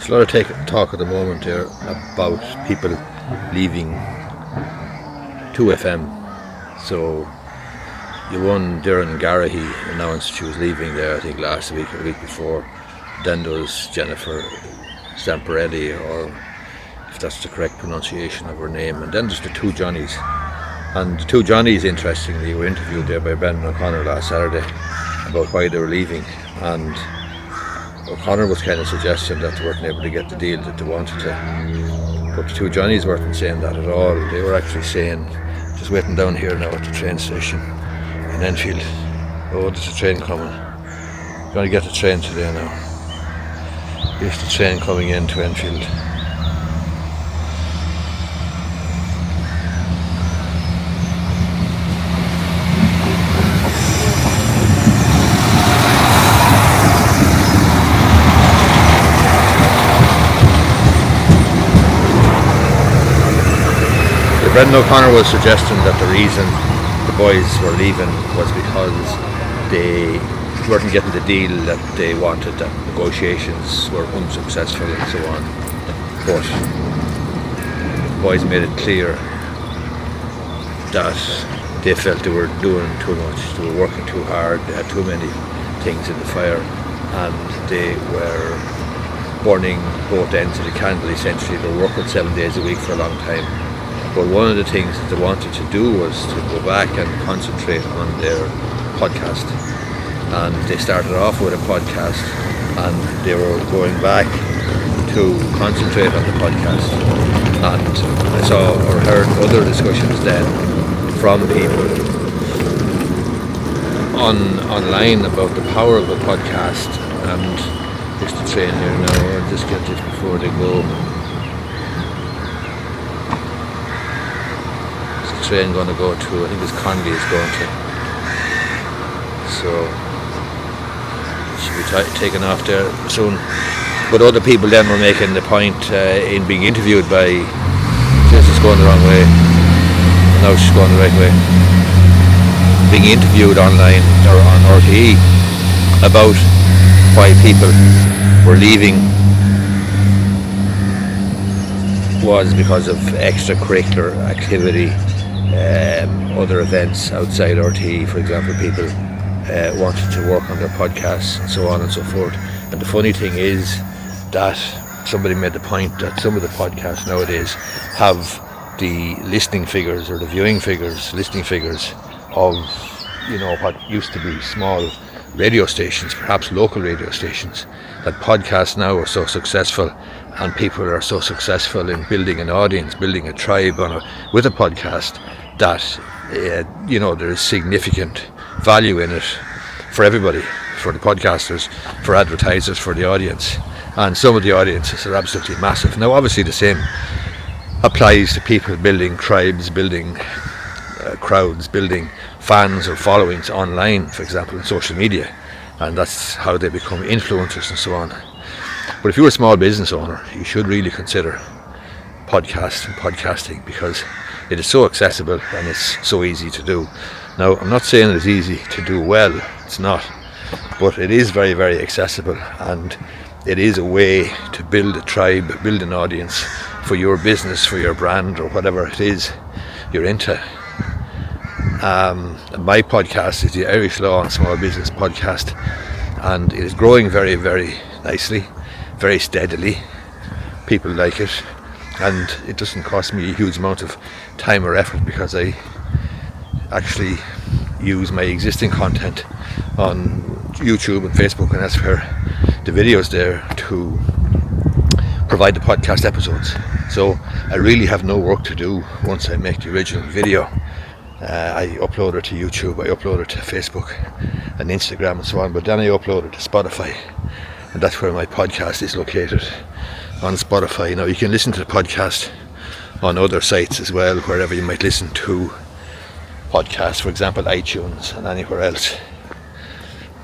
There's a lot of talk at the moment here about people leaving 2FM. So you won Darren Gorry, he announced she was leaving there, I think last week or the week before. Then there was Jennifer Stamparelli, or if that's the correct pronunciation of her name. And then there's the two Johnnies. And the two Johnnies, interestingly, were interviewed there by Brendan O'Connor last Saturday about why they were leaving. And O'Connor was kind of suggesting that they weren't able to get the deal that they wanted to. But the two Johnnies weren't saying that at all. They were actually saying, just waiting down here now at the train station in Enfield. Oh, there's a train coming. Going to get the train today now. Here's the train coming in to Enfield. Brendan O'Connor was suggesting that the reason the boys were leaving was because they weren't getting the deal that they wanted, that negotiations were unsuccessful and so on. But the boys made it clear that they felt they were doing too much, they were working too hard, they had too many things in the fire, and they were burning both ends of the candle essentially. They were working 7 days a week for a long time. But one of the things that they wanted to do was to go back and concentrate on their podcast. And they started off with a podcast, and they were going back to concentrate on the podcast. And I saw or heard other discussions then from people online about the power of a podcast. And just the train here now, I'll just get this before they go. Train going to go to, I think it's Conley is going to, so it should be taken off there soon. But other people then were making the point in being interviewed by, this is going the wrong way, no, she's going the right way, being interviewed online or on RTE about why people were leaving was because of extracurricular activity. Other events outside RTE, for example, people wanted to work on their podcasts and so on and so forth. And the funny thing is that somebody made the point that some of the podcasts nowadays have the listening figures or the listening figures of, you know, what used to be small radio stations, perhaps local radio stations. That podcasts now are so successful, and people are so successful in building an audience, building a tribe with a podcast, that you know, there is significant value in it for everybody, for the podcasters, for advertisers, for the audience. And some of the audiences are absolutely massive. Now obviously the same applies to people building tribes, building crowds, building fans or followings online, for example, in social media, and that's how they become influencers and so on. But if you're a small business owner, you should really consider podcasting, because it is so accessible and it's so easy to do. Now, I'm not saying it's easy to do well, it's not, but it is very, very accessible, and it is a way to build a tribe, build an audience for your business, for your brand, or whatever it is you're into. My podcast is the Irish Law and Small Business Podcast, and it is growing very, very nicely, very steadily. People like it, and it doesn't cost me a huge amount of time or effort, because I actually use my existing content on YouTube and Facebook, and that's where the videos there to provide the podcast episodes. So I really have no work to do once I make the original video. I upload it to YouTube, I upload it to Facebook and Instagram and so on, but then I upload it to Spotify, and that's where my podcast is located, on Spotify. Now you can listen to the podcast on other sites as well, wherever you might listen to podcasts, for example iTunes and anywhere else.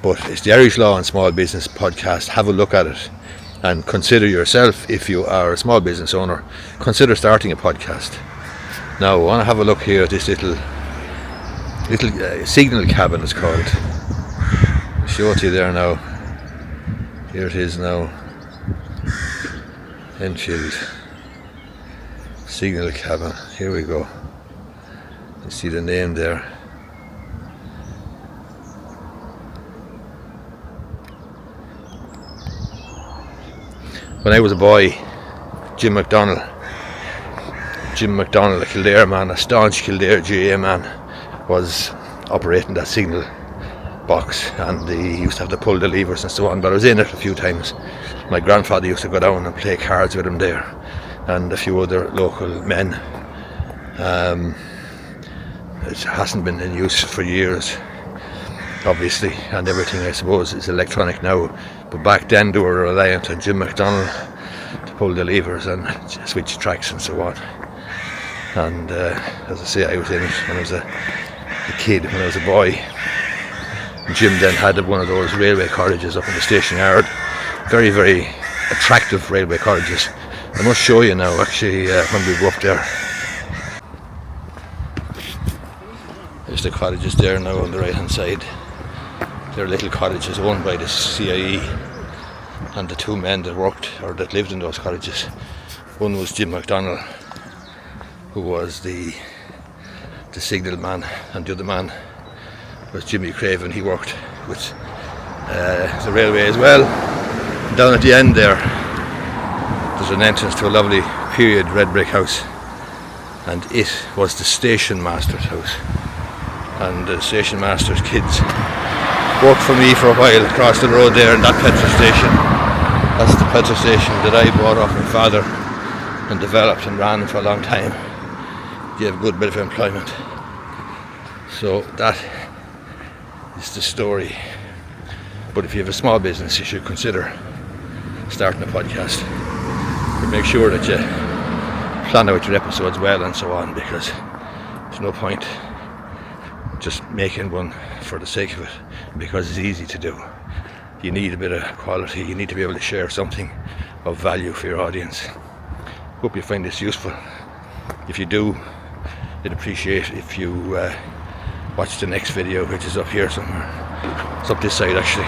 But it's the Irish Law and Small Business Podcast. Have a look at it and consider yourself, if you are a small business owner, consider starting a podcast. Now I want to have a look here at this little signal cabin, it's called. I'll show it to you there now. Here it is now. Enfield signal cabin. Here we go. You see the name there. When I was a boy, Jim McDonald, a Kildare man, a staunch Kildare GA man, was operating that signal box, and he used to have to pull the levers and so on, but I was in it a few times. My grandfather used to go down and play cards with him there, and a few other local men. It hasn't been in use for years, obviously, and everything, I suppose, is electronic now, but back then they were reliant on Jim McDonald to pull the levers and switch tracks and so on. And as I say, I was in it when I was a kid, when I was a boy. Jim then had one of those railway carriages up in the station yard, very, very attractive railway carriages. I must show you now, actually, when we go up there. There's the cottages there now on the right hand side. They're little cottages owned by the CIE, and the two men that worked or that lived in those cottages, one was Jim McDonald, who was the signal man, and the other man was Jimmy Craven. He worked with the railway as well. And down at the end there's an entrance to a lovely period red brick house, and it was the station master's house. And the station master's kids worked for me for a while across the road there in that petrol station. That's the petrol station that I bought off my father and developed and ran for a long time. Gave a good bit of employment. So that is the story. But if you have a small business, you should consider starting a podcast. But make sure that you plan out your episodes well and so on, because there's no point just making one for the sake of it, because it's easy to do. You need a bit of quality. You need to be able to share something of value for your audience. Hope you find this useful. If you do, I'd appreciate if you watch the next video, which is up here somewhere. It's up this side actually.